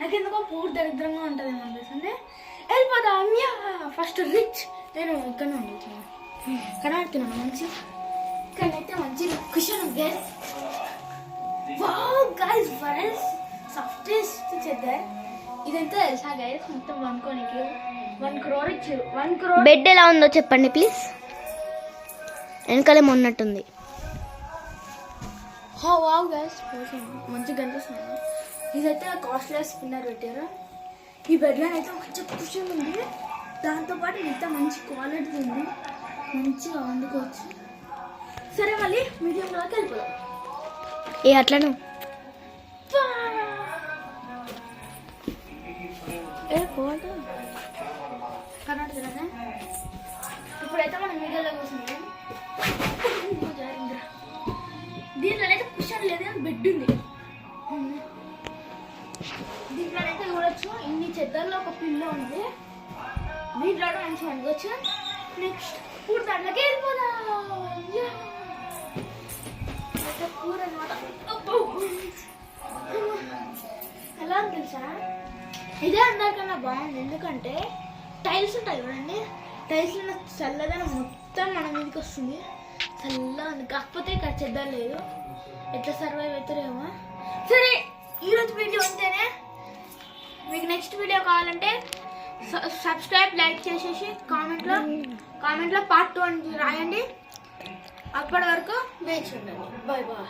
నాకు ఎందుకో పూర్తి దరిద్రంగా ఉంటుంది అనిపిస్తుంది. వెళ్ళిపోదాం. ఫస్ట్ రిచ్ నేను ఇక్కడనే ఉండుతున్నాను, కనబడుతున్నాను మంచి. ఇక్కడైతే మంచి కుషన్ గైస్. వావ్ గైస్, ఫరెస్ట్ సాఫ్టెస్ట్ చెద్దర్. ఇదంతా తెలుసా గైస్? మొత్తం 1 crore ఇచ్చారు. 1 crore. బెడ్ ఎలా ఉందో చెప్పండి ప్లీజ్. వెనకాలే ఉన్నట్టుంది. వావ్ గైస్, మంచిగా కనిపిస్తుంది. ఇదైతే కాస్ట్లెస్ స్పిన్నర్ పెట్టారు. ఈ బెడ్లో అయితే మంచి కుషన్ ఉంది, దాంతోపాటు మిగతా మంచి క్వాలిటీ ఉంది, మంచిగా వండుకోవచ్చు. సరే మళ్ళీ మీడియంలోకి వెళ్ళిపోదాం. అట్లను కర్ణాటకనే. ఇప్పుడైతే మనం మీడియాలో కూర్చుంటాం. దీంట్లోనైతే కుషన్ లేదు కానీ బెడ్ ఉంది. దీంట్లోనైతే చూడొచ్చు ఇన్ని చెద్దర్లో ఒక పిల్లో ఉంది. దీంట్లో మంచిగా అనుకోవచ్చు. నెక్స్ట్ ఇప్పుడు దాంట్లోకి వెళ్ళిపోదాం. కూర అనమాట. ఎలా అని తెలుసా? ఇదే అందరికన్నా బాగుంది, ఎందుకంటే టైల్స్ ఉంటాయి చూడండి, టైల్స్ ఉన్న చల్లదనం మొత్తం మన మీదకి వస్తుంది, చల్లగా ఉంది. కాకపోతే ఇక్కడ చెద్దరు లేదు, ఎట్లా సర్వైవ్ అవుతారేమో. సరే, ఈరోజు వీడియో ఉంటేనే. మీకు నెక్స్ట్ వీడియో కావాలంటే సబ్స్క్రైబ్, లైక్ చేసేసి కామెంట్లో పార్ట్ 2 అని రాయండి. అప్పటి వరకు వేచి ఉండండి. Bye bye.